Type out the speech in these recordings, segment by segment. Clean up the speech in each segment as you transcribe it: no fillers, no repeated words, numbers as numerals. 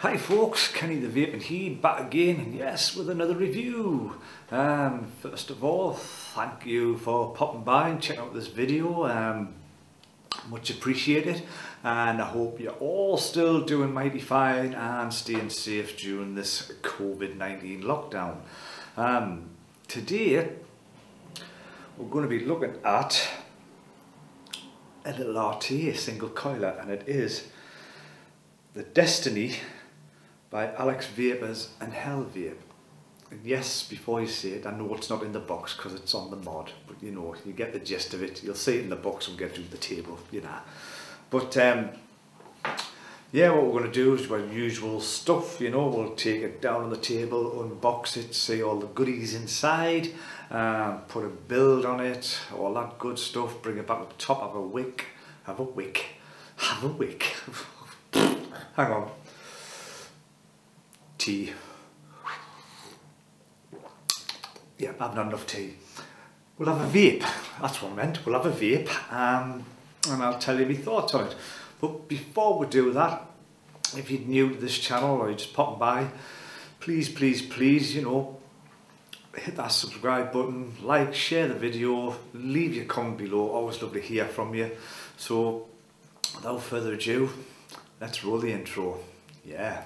Hi folks, Kenny the Vaping here, back again, and yes, with another review. First of all, thank you for popping by and checking out this video. Much appreciated, and I hope you're all still doing mighty fine and staying safe during this COVID-19 lockdown. Today, we're going to be looking at a little RTA single coiler, and it is the Destiny by Alex Vapors and Hell Vape. And yes, before you say it, I know it's not in the box because it's on the mod, but you know, you get the gist of it. You'll see it in the box when we get to the table, you know. But yeah, what we're going to do is our usual stuff, you know. We'll take it down on the table, unbox it, see all the goodies inside, put a build on it, all that good stuff, bring it back to the top, have a wick, hang on. Tea. Yeah, I haven't had enough tea. We'll have a vape. That's what I meant. We'll have a vape, and I'll tell you my thoughts on it. But before we do that, if you're new to this channel or you're just popping by, please, you know, hit that subscribe button, like, share the video, leave your comment below. Always love to hear from you. So, without further ado, let's roll the intro. Yeah.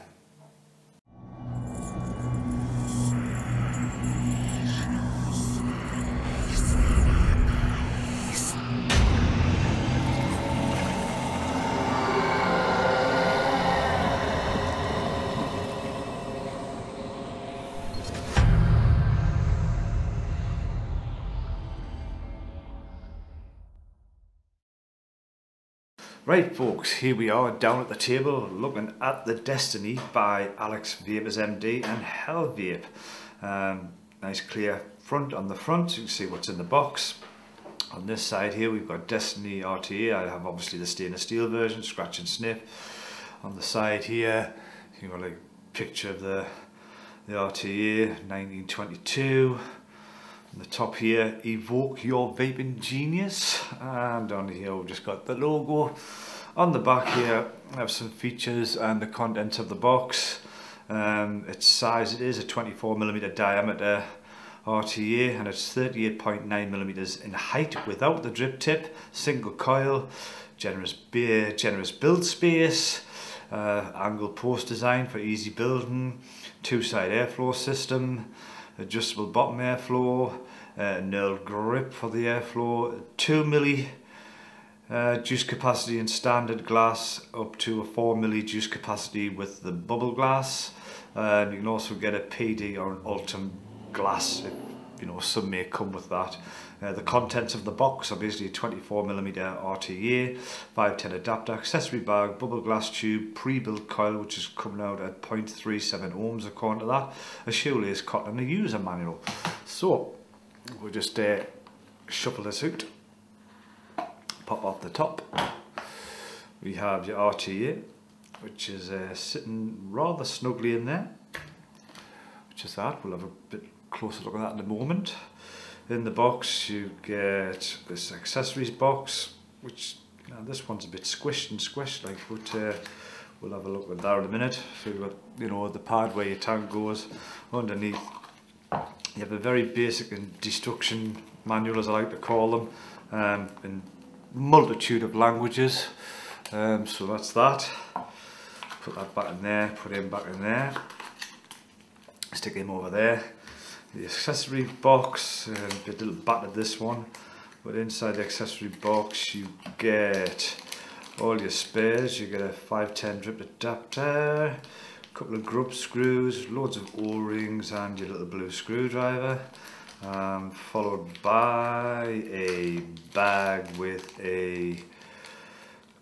Right folks, here we are down at the table looking at the Destiny by Alex Vapors MD and Hell Vape. Nice clear front on the front, so you can see what's in the box. On this side here we've got Destiny RTA. I have obviously the stainless steel version, scratch and sniff. On the side here you've got a picture of the RTA 1922. On the top here, evoke your vaping genius, and on here we've just got the logo. On the back here I have some features and the contents of the box. Its size, it is a 24mm diameter RTA, and it's 38.9mm in height without the drip tip, single coil, generous build space, angle post design for easy building, two-side airflow system, adjustable bottom airflow, knurled grip for the airflow, 2mm juice capacity in standard glass, up to a 4mm juice capacity with the bubble glass. You can also get a PD or an Ultim glass, if, you know, some may come with that. The contents of the box are basically a 24mm RTA, 510 adapter, accessory bag, bubble glass tube, pre-built coil which is coming out at 0.37 ohms according to that, a shoelace cotton and a user manual. So we'll just shuffle this out, pop off the top. We have your RTA, which is sitting rather snugly in there, which is that. We'll have a bit closer look at that in a moment. In the box you get this accessories box, which, you know, this one's a bit squished like, but we'll have a look at that in a minute. So you've got, you know, the pad where your tank goes. Underneath you have a very basic and destruction manual, as I like to call them, in multitude of languages. So that's that. Put that back in there, put him back in there, stick him over there. The accessory box, a little battered this one, but inside the accessory box you get all your spares. You get a 510 drip adapter, a couple of grub screws, loads of O-rings and your little blue screwdriver, followed by a bag with a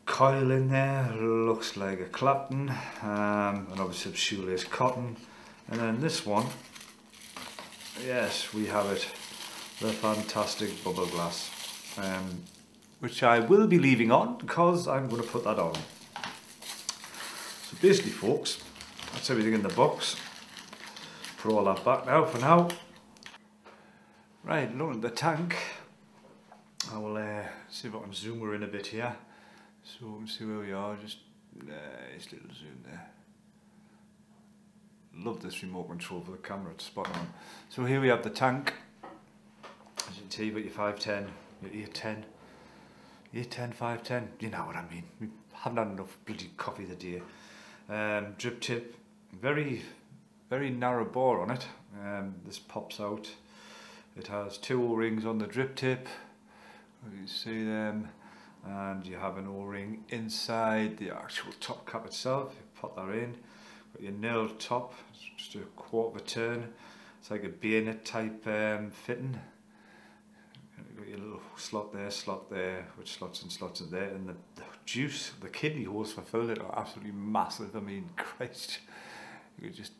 coil in there, looks like a Clapton, and obviously some shoelace cotton. And then this one, yes, we have it, the fantastic bubble glass, which I will be leaving on because I'm going to put that on. So basically folks, that's everything in the box. Put all that back now for now. Right, look at the tank. I will see if I can zoom her in a bit here. So we can see where we are, just nice little zoom there. love this remote control for the camera, it's spot on. So here we have the tank. As you can see, you've got your 510, your 810, 810, 510, you know what I mean. We haven't had enough bloody coffee today. Drip tip, very narrow bore on it. This pops out. It has 2 O-rings on the drip tip, you can see them, and you have an O-ring inside the actual top cap itself. You pop that in. Got your nailed top, just a 1/4 of a turn. It's like a bayonet type fitting. You've got your little slot there, which slots in there, and the juice, the kidney holes for filling it are absolutely massive. I mean, Christ, you could just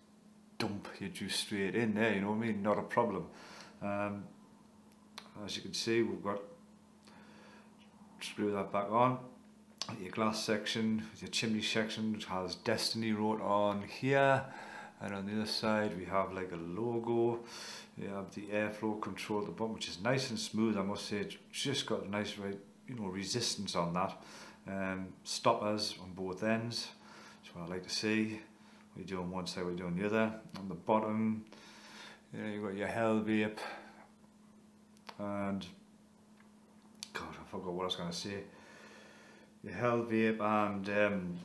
dump your juice straight in there, you know what I mean? Not a problem. As you can see, we've got, screw that back on. Your glass section, your chimney section, which has Destiny wrote on here, and on the other side we have like a logo. You have the airflow control at the bottom, which is nice and smooth. I must say, it's just got a nice, resistance on that. Stoppers on both ends. That's what I like to see. We do on one side, we do on the other. On the bottom, you've got your Hell Vape, and God, I forgot what I was going to say. Your Hell Vape and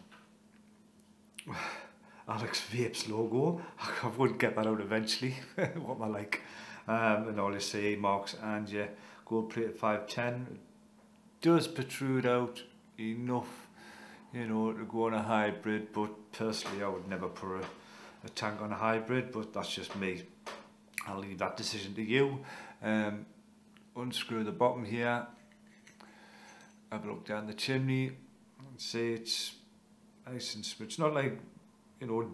Alex Vape's logo. I would get that out eventually. What am I like? And all your CE marks and your gold plated 510. It does protrude out enough, to go on a hybrid, but personally I would never put a tank on a hybrid, but that's just me. I'll leave that decision to you. Unscrew the bottom here. Have a look down the chimney and see it's nice and smooth. It's not like,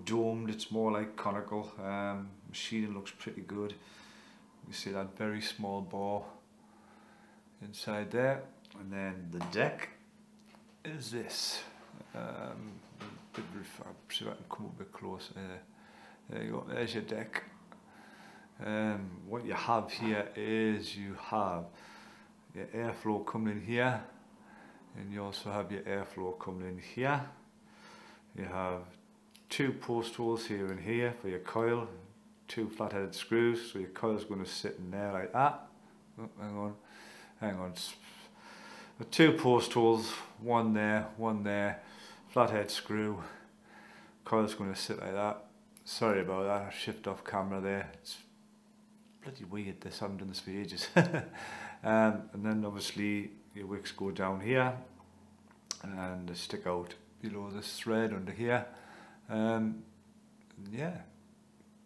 domed, it's more like conical. Machining looks pretty good. You see that very small bore inside there. And then the deck is this. See if I can come up a bit closer. There you go, there's your deck. What you have here is you have your airflow coming in here, and you also have your airflow coming in here. You have 2 post holes here and here for your coil, 2 flat-headed screws, so your coil is going to sit in there like that. Oh, hang on. 2 post holes, one there, flathead screw, coil's going to sit like that. Sorry about that, I shift off camera there. It's bloody weird, this, I haven't done this for ages. And then obviously your wicks go down here and they stick out below this thread under here. Yeah,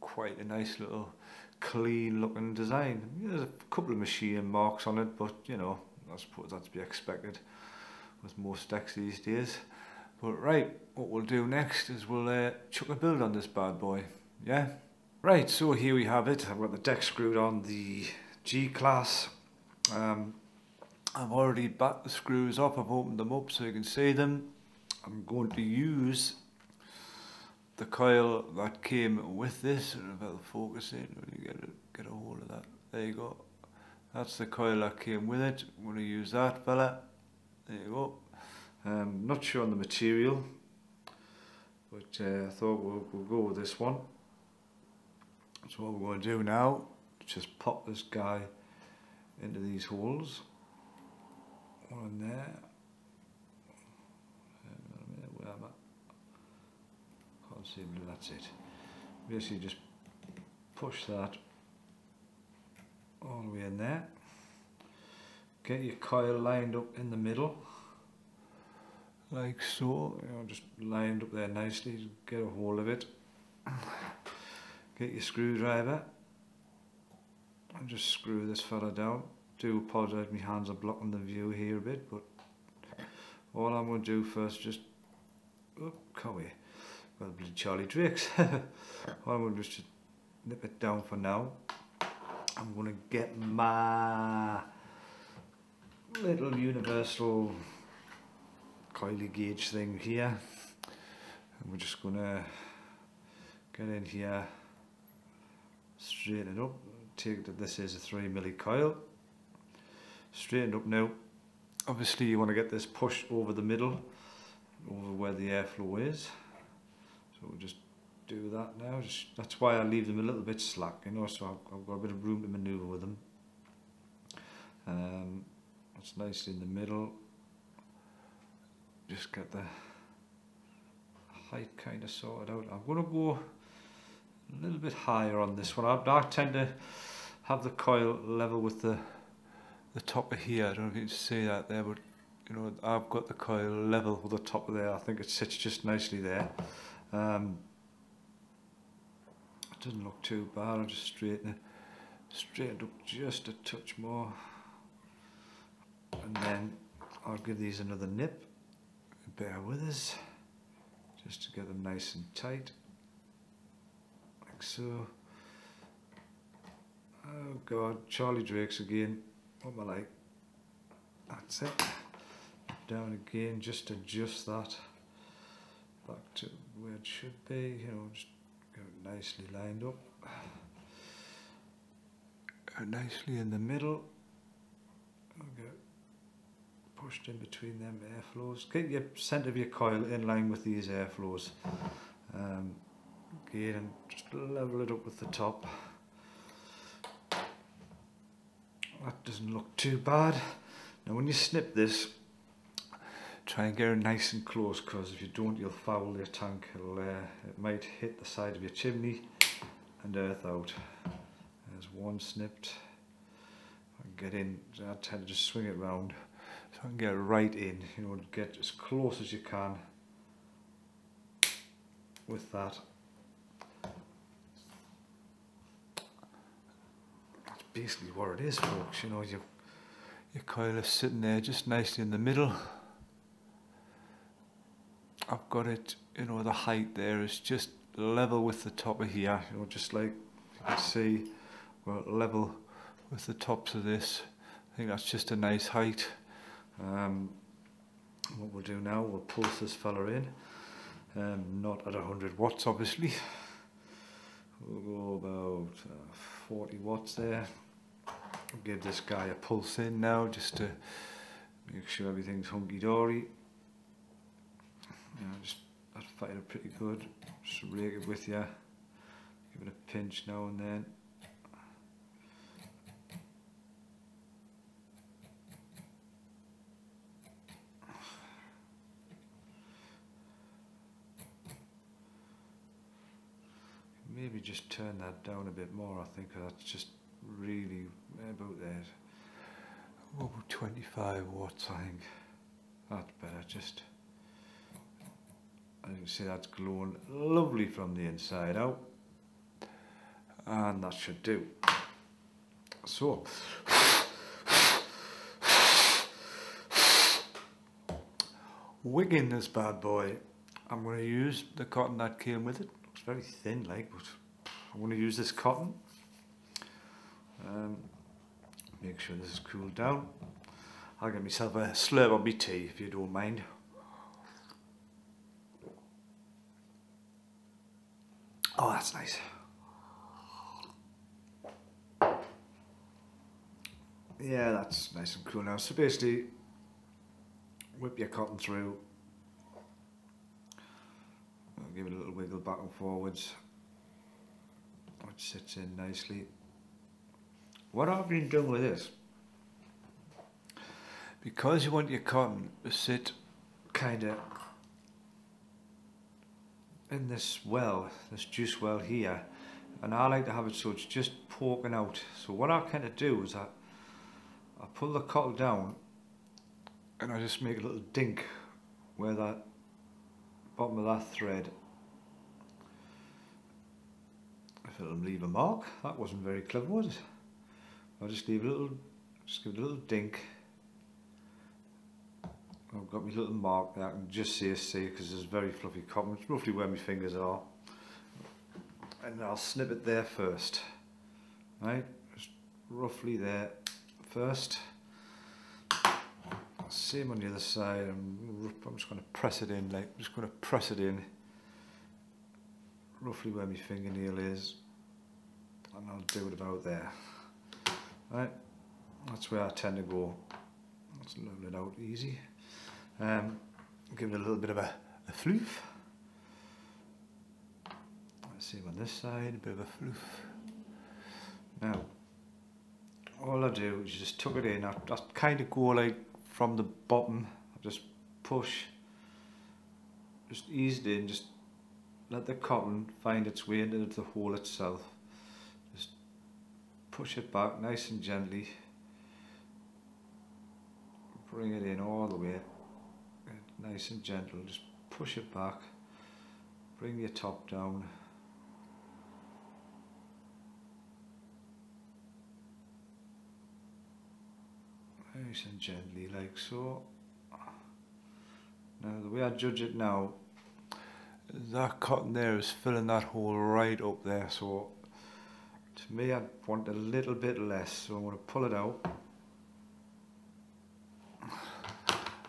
quite a nice little clean looking design. There's a couple of machining marks on it, but I suppose that's to be expected with most decks these days. But right, what we'll do next is we'll chuck a build on this bad boy. Yeah? Right, so here we have it. I've got the deck screwed on the G-Class. I've already backed the screws off, I've opened them up so you can see them. I'm going to use the coil that came with this. I don't know if I'll focus in, really get a hold of that. There you go. That's the coil that came with it. I'm going to use that fella. There you go. Not sure on the material, but I thought we'll go with this one. So what we're going to do now is just pop this guy into these holes. One in there. Where am I? Can't see, but that's it. Basically just push that all the way in there. Get your coil lined up in the middle, like so. Just lined up there nicely. Get a hold of it. Get your screwdriver and just screw this fella down. Do apologise, my hands are blocking the view here a bit, but all I'm going to do first, just come here. Well, bloody Charlie Drakes. All I'm going to do is just nip it down for now. I'm going to get my little universal coily gauge thing here, and we're just going to get in here, straighten it up. Take that this is a 3mm coil. Straighten up now. Obviously you want to get this pushed over the middle, over where the airflow is. So we'll just do that now. That's why I leave them a little bit slack, you know, so I've got a bit of room to manoeuvre with them. That's nicely in the middle. Just get the height kind of sorted out. I'm going to go a little bit higher on this one. I tend to have the coil level with the top of here. I don't know if you can see that there, but you know, I've got the coil level with the top of there. I think it sits just nicely there. It doesn't look too bad. I'll just straighten it up just a touch more, and then I'll give these another nip. Bear with us, just to get them nice and tight, like so. Oh God, Charlie Drake's again. What am I like? That's it. Down again, just adjust that back to where it should be. You know, just go nicely lined up. Go nicely in the middle. Okay. Pushed in between them airflows. Get your centre of your coil in line with these airflows. Again, and just level it up with the top. That doesn't look too bad. Now when you snip this, try and get it nice and close, because if you don't, you'll foul your tank. It might hit the side of your chimney and earth out. There's one snipped. I can get in. I tend to just swing it round so I can get right in. You know, get as close as you can with that. That's basically what it is, folks. You know, your coil is sitting there just nicely in the middle. I've got it, you know, the height there is just level with the top of here, you know, just like you can see, we're level with the tops of this. I think that's just a nice height. What we'll do now, we'll pulse this fella in, not at 100 watts obviously. We'll go about 40 watts there. I'll give this guy a pulse in now, just to make sure everything's hunky-dory. That fired it pretty good. Just rake it with you. Give it a pinch now and then. Maybe just turn that down a bit more. I think that's just really about there. Over 25 watts, I think. That's better. Just. As you can see, that's glowing lovely from the inside out, and that should do. So, wigging this bad boy, I'm going to use the cotton that came with it. Looks very thin, like, but I'm going to use this cotton. Make sure this is cooled down. I'll get myself a slurp of my tea if you don't mind. Oh, that's nice. Yeah, that's nice and cool now. So basically, whip your cotton through. Give it a little wiggle back and forwards, which sits in nicely. What I've been doing with this, because you want your cotton to sit kind of in this well, this juice well here, and I like to have it so it's just poking out. So what I kind of do is I pull the cotton down and I just make a little dink where that bottom of that thread, if it'll leave a mark. That wasn't very clever, was it? I'll just leave a little, just give it a little dink. I've got my little mark there. I can just see because there's very fluffy cotton. It's roughly where my fingers are, and I'll snip it there first. Right, just roughly there first. Same on the other side. I'm just going to press it in. Like, I'm just going to press it in, roughly where my fingernail is, and I'll do it about there. Right, that's where I tend to go. Let's level it out easy. Give it a little bit of a floof. Same on this side, a bit of a floof. Now, all I do is just tuck it in. I kind of go like from the bottom. I just push, just ease it in, just let the cotton find its way into the hole itself. Just push it back nice and gently. Bring it in all the way, nice and gentle. Just push it back. Bring your top down. Nice and gently, like so. Now the way I judge it now, that cotton there is filling that hole right up there, so to me I want a little bit less, so I'm going to pull it out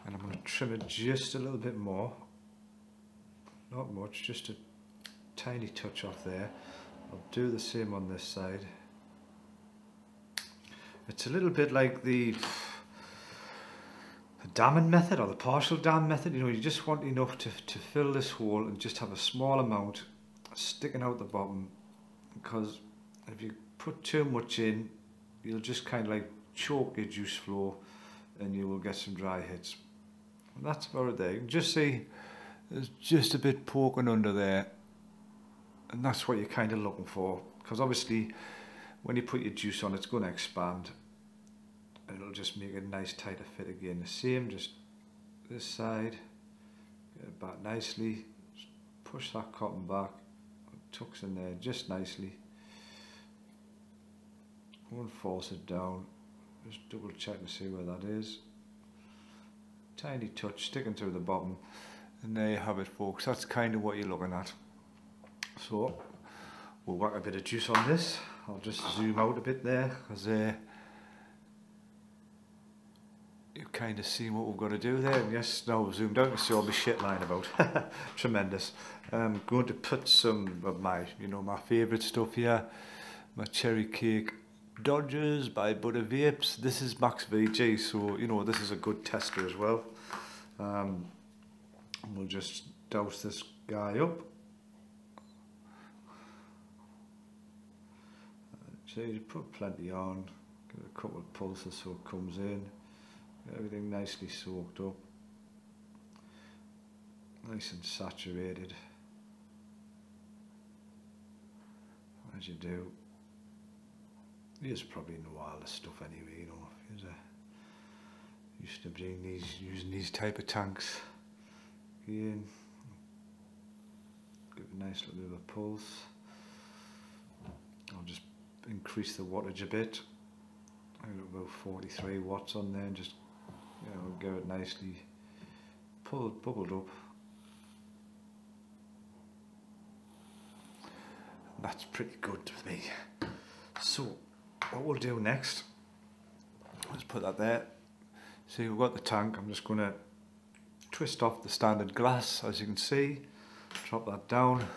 and I'm going to trim it just a little bit more, not much, just a tiny touch off there. I'll do the same on this side. It's a little bit like the damming method or the partial dam method. You know, you just want enough to fill this hole and just have a small amount sticking out the bottom, because if you put too much in, you'll just kind of like choke your juice flow and you will get some dry hits. And that's about it there. You can just see there's just a bit poking under there, and that's what you're kind of looking for, because obviously when you put your juice on, it's going to expand. It'll just make a nice tighter fit again. The same, just this side, get it back nicely, just push that cotton back, it tucks in there just nicely. Won't force it down, just double check to see where that is. Tiny touch sticking through the bottom, and there you have it, folks. That's kind of what you're looking at. So we'll whack a bit of juice on this. I'll just zoom out a bit there, because you've kind of seen what we've got to do there. And yes, now we've zoomed out, you see all my shit lying about. Tremendous. I'm going to put some of my, my favourite stuff here. My cherry cake Dodgers by Butter Vapes. This is Max VG, so this is a good tester as well. We'll just douse this guy up. So you put plenty on, give it a couple of pulses so it comes in. Everything nicely soaked up, nice and saturated, as you do. Here's probably in the wildest stuff anyway, used to bring using these type of tanks. Again, give a nice little bit of a pulse. I'll just increase the wattage a bit. I've got about 43 watts on there, and just get it nicely bubbled up. That's pretty good with me. So what we'll do next, let's put that there. See, we've got the tank. I'm just going to twist off the standard glass, as you can see, drop that down.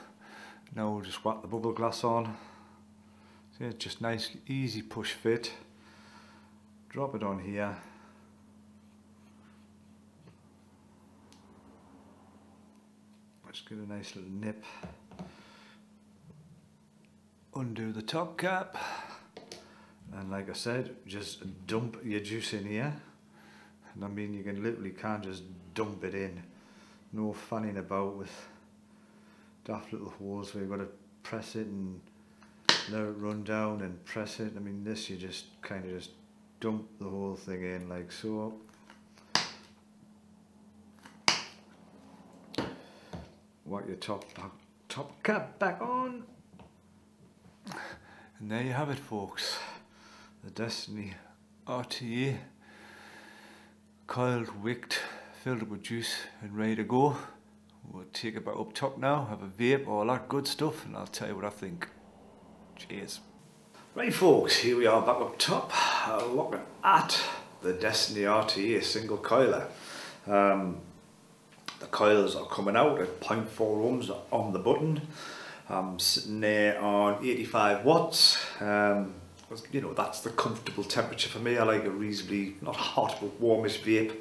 Now we'll just whack the bubble glass on. See, it's just nice, easy push fit. Drop it on here. Let's get a nice little nip. Undo the top cap. And like I said, just dump your juice in here. And I mean, you can literally can't just dump it in. No fanning about with daft little holes where you've got to press it and let it run down and press it. I mean, this you just kind of just dump the whole thing in like so. Whack your top cap back on. And there you have it, folks. The Destiny RTA, coiled, wicked, filled up with juice and ready to go. We'll take it back up top now, have a vape, all that good stuff, and I'll tell you what I think. Cheers. Right folks, here we are back up top, looking at the Destiny RTA single coiler. The coils are coming out at 0.4 ohms on the button. I'm sitting there on 85 watts. That's the comfortable temperature for me. I like a reasonably, not hot, but warmish vape.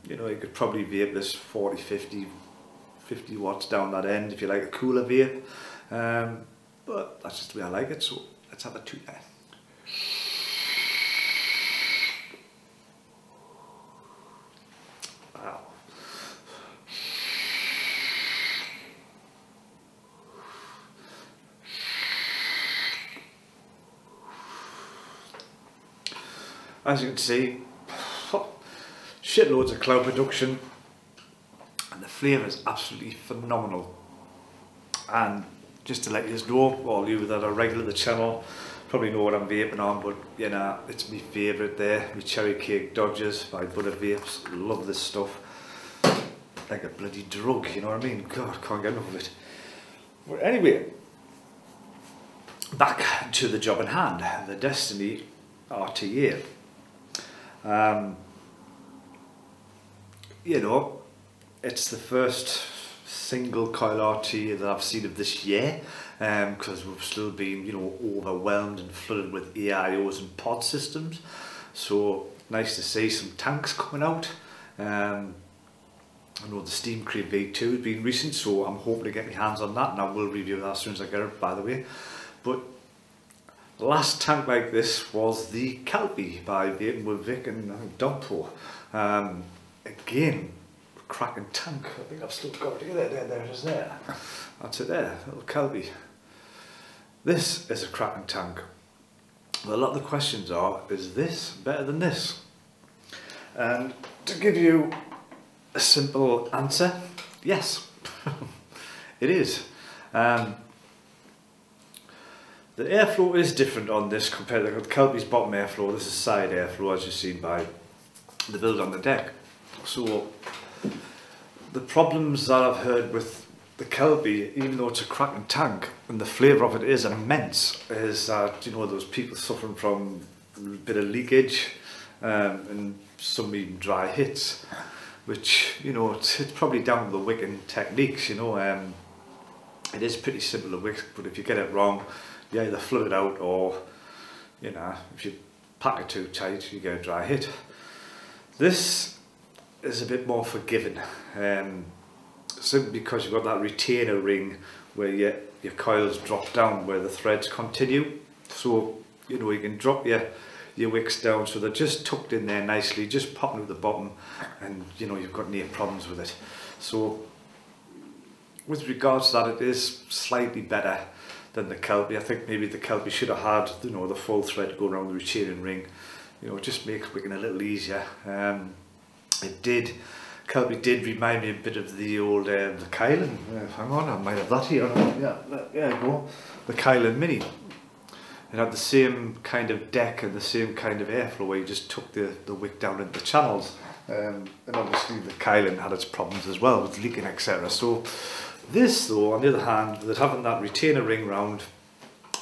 You could probably vape this 40, 50 watts down that end if you like a cooler vape. But that's just the way I like it, so let's have a toot there. Wow. As you can see, shitloads of cloud production, and the flavour is absolutely phenomenal. And just to let you know, all you that are regular to the channel probably know what I'm vaping on, but you know, it's my favourite there, my Cherry Cake Dodgers by Butter Vapes. Love this stuff like a bloody drug, you know what I mean? God, can't get enough of it. But anyway, back to the job in hand, the Destiny RTA. You know, it's the first single coil RT that I've seen of this year, because we've still been, you know, overwhelmed and flooded with AIOs and pod systems. So nice to see some tanks coming out. I know the Steam Crate V2 has been recent, so I'm hoping to get my hands on that, and I will review that as soon as I get it, by the way. But the last tank like this was the Kelpie by Vaping with Vic and Untitled. Again, cracking tank. I think I've still got it. There it is there. That's it there, little Kelpie. This is a cracking tank. Well, a lot of the questions are, is this better than this? And to give you a simple answer, yes, it is. The airflow is different on this compared to the Kelpie's bottom airflow. This is side airflow, as you've seen by the build on the deck. So the problems that I've heard with the Kelpie, even though it's a cracking tank and the flavour of it is immense, is that, you know, those people suffering from a bit of leakage and some even dry hits, which, you know, it's probably down to the wicking techniques, you know. It is pretty simple to wick, but if you get it wrong, you either flood it out, or, you know, if you pack it too tight, you get a dry hit. This is a bit more forgiving, simply because you've got that retainer ring where your coils drop down, where the threads continue. So, you know, you can drop your wicks down so they're just tucked in there nicely, just popping at the bottom, and, you know, you've got no problems with it. So with regards to that, it is slightly better than the Kelpie. I think maybe the Kelpie should have had, you know, the full thread going around the retaining ring. You know, it just makes wicking a little easier. Kelpie did remind me a bit of the old the Kylan. Hang on, I might have that here. Yeah, go. The Kylan Mini. It had the same kind of deck and the same kind of airflow where you just took the wick down into the channels. And obviously the Kylan had its problems as well with leaking, etc. So this, though, on the other hand, with having that retainer ring round,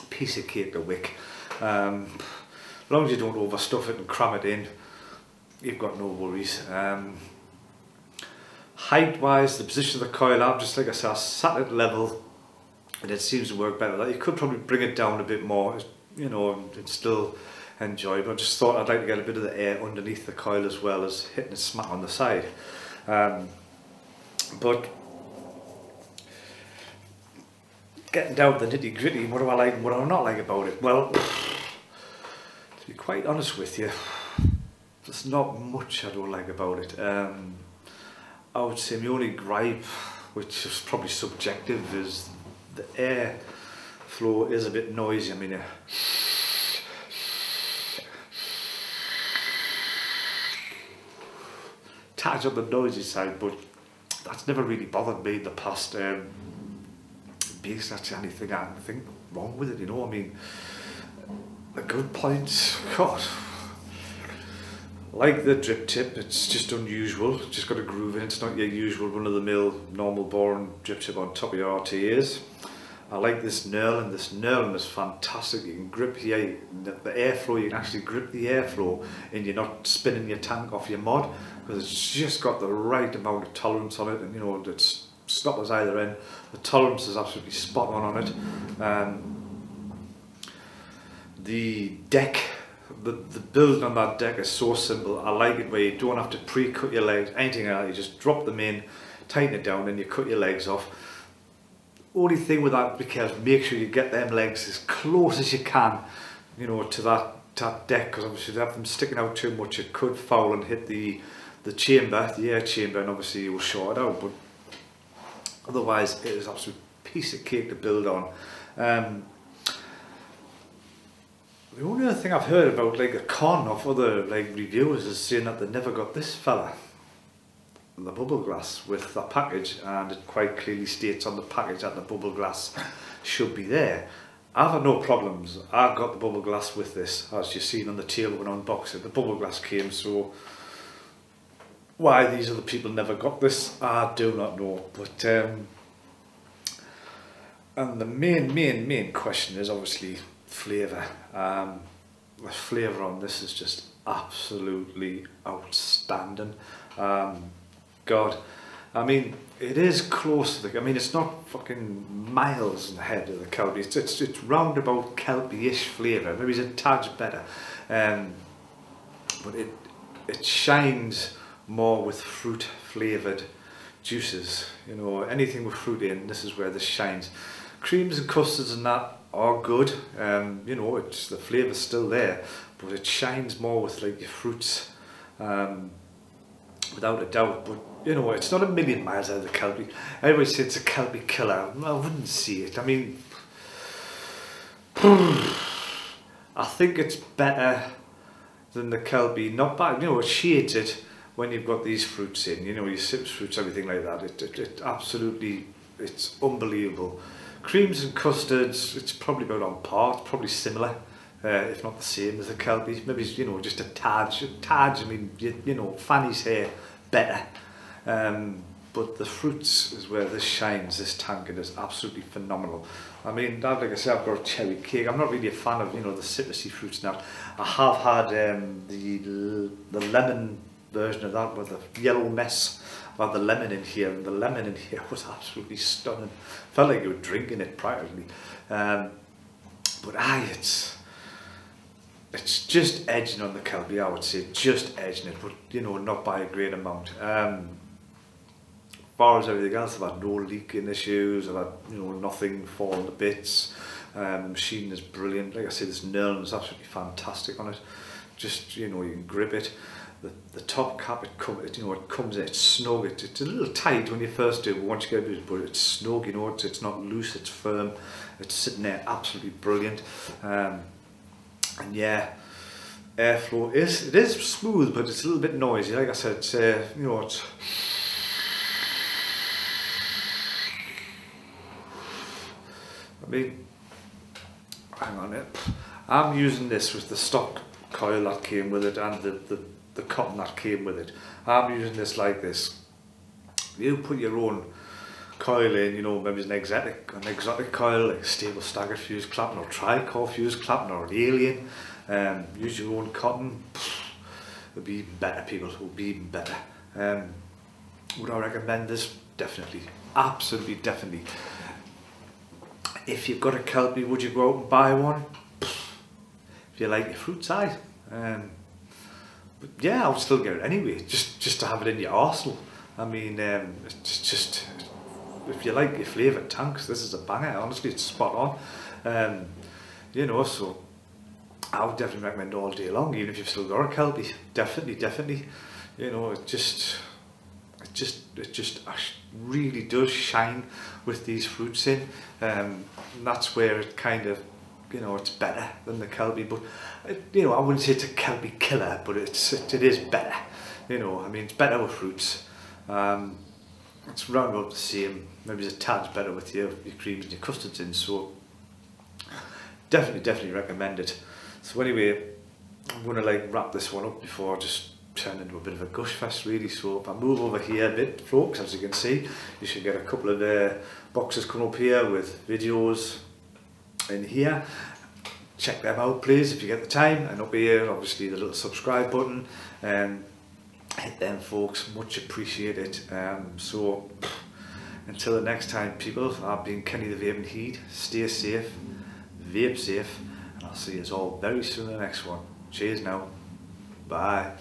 piece of cake to wick. As long as you don't overstuff it and cram it in, you've got no worries. Height wise, the position of the coil up, just like I said, I sat at level and it seems to work better. You could probably bring it down a bit more, you know, and still enjoy, but I just thought I'd like to get a bit of the air underneath the coil as well as hitting it smack on the side. But getting down to the nitty gritty, what do I like and what do I not like about it? Well, to be quite honest with you, there's not much I don't like about it. I would say my only gripe, which is probably subjective, is the air flow is a bit noisy. I mean, touch on the noisy side, but that's never really bothered me in the past. Basically, that's the only thing I can think wrong with it, you know. I mean, a good point, God, like the drip tip, it's just unusual. It's just got a groove in it. It's not your usual run-of-the-mill normal boring drip tip on top of your RTAs. I like this knurling. This knurling is fantastic. You can grip the airflow. You can actually grip the airflow, and you're not spinning your tank off your mod, because it's just got the right amount of tolerance on it, and, you know, it's stoppers either end. The tolerance is absolutely spot on it. The deck, the build on that deck is so simple. I like it where you don't have to pre-cut your legs, anything like that. You just drop them in, tighten it down, and you cut your legs off. only thing with that, because make sure you get them legs as close as you can, you know, to that deck, because obviously if you have them sticking out too much, it could foul and hit the chamber, the air chamber, and obviously you will short it out. But otherwise, it is an absolute piece of cake to build on. The only other thing I've heard about, like a con of other like reviewers, is saying that they never got this fella, the bubble glass, with the package, and it quite clearly states on the package that the bubble glass should be there. I've had no problems. I've got the bubble glass with this, as you've seen on the table when I unboxed it. The bubble glass came, so why these other people never got this, I do not know. But and the main question is obviously flavour. The flavour on this is just absolutely outstanding. God, I mean, it is close to the, I mean, it's not fucking miles ahead of the Kelpie. It's roundabout Kelpie-ish flavour. Maybe it's a tad better, but it shines more with fruit flavoured juices. You know, anything with fruit in, this is where this shines. Creams and custards and that are good, you know, it's, the flavour's still there, but it shines more with like your fruits, without a doubt. But you know, it's not a million miles out of the Kelpie. Everybody says it's a Kelpie killer. I wouldn't see it. I mean, I think it's better than the Kelpie. Not bad, you know, it shades it when you've got these fruits in, you know, your citrus fruits, everything like that. It absolutely, it's unbelievable. Creams and custards, it's probably about on par, it's probably similar, if not the same as the Kelpie. Maybe, you know, just a tad, I mean, you know, Fanny's hair, better. But the fruits is where this shines, this tank, and is absolutely phenomenal. I mean, like I said, I've got a cherry cake. I'm not really a fan of, you know, the citrusy fruits now. I have had the lemon version of that with the yellow mess. I've had the lemon in here, and the lemon in here was absolutely stunning. Felt like you were drinking it practically. But it's just edging on the Kelpie, I would say, just edging it, but you know, not by a great amount. As far as everything else, I've had no leaking issues, I've had, you know, nothing falling to bits. Machine is brilliant. Like I said, this knurling is absolutely fantastic on it. Just, you know, you can grip it. The top cap, you know, it comes in, it's snug. It's a little tight when you first do it, but once you get it, but it's snug, you know, it's not loose, it's firm. It's sitting there absolutely brilliant. And yeah, airflow it is smooth, but it's a little bit noisy. Like I said, it's, you know, it's, I mean, hang on it. I'm using this with the stock coil that came with it, and the cotton that came with it. I'm using this like this. You put your own coil in, you know, maybe it's an exotic coil, like a stable staggered fuse clapping, or tri-core fuse clapping, or an alien. Use your own cotton. It'll be even better, people. It'll be even better. Would I recommend this? Definitely. Absolutely, definitely. If you've got a Kelpie, would you go out and buy one? If you like your fruit size. But yeah, I would still get it anyway, just to have it in your arsenal. I mean, it's just, if you like your flavoured tanks, this is a banger. Honestly, it's spot on. You know, so I would definitely recommend all day long, even if you've still got a Kelpie. Definitely. You know, it just really does shine with these fruits in. And that's where it kind of, you know, it's better than the Kelpie. But you know, I wouldn't say it's a Kelpie killer, but it is better. You know, I mean, it's better with fruits. It's round about the same. Maybe it's a tad better with your creams and your custards in. So definitely recommend it. So anyway, I'm gonna like wrap this one up before I just turn into a bit of a gush fest, really. So if I move over here a bit, folks, as you can see, you should get a couple of boxes coming up here with videos in here. Check them out, please, if you get the time. And up here, obviously, the little subscribe button. Hit them, folks. Much appreciated. So until the next time, people, I've been Kenny the Vaping Heat. Stay safe, vape safe, and I'll see you all very soon in the next one. Cheers now. Bye.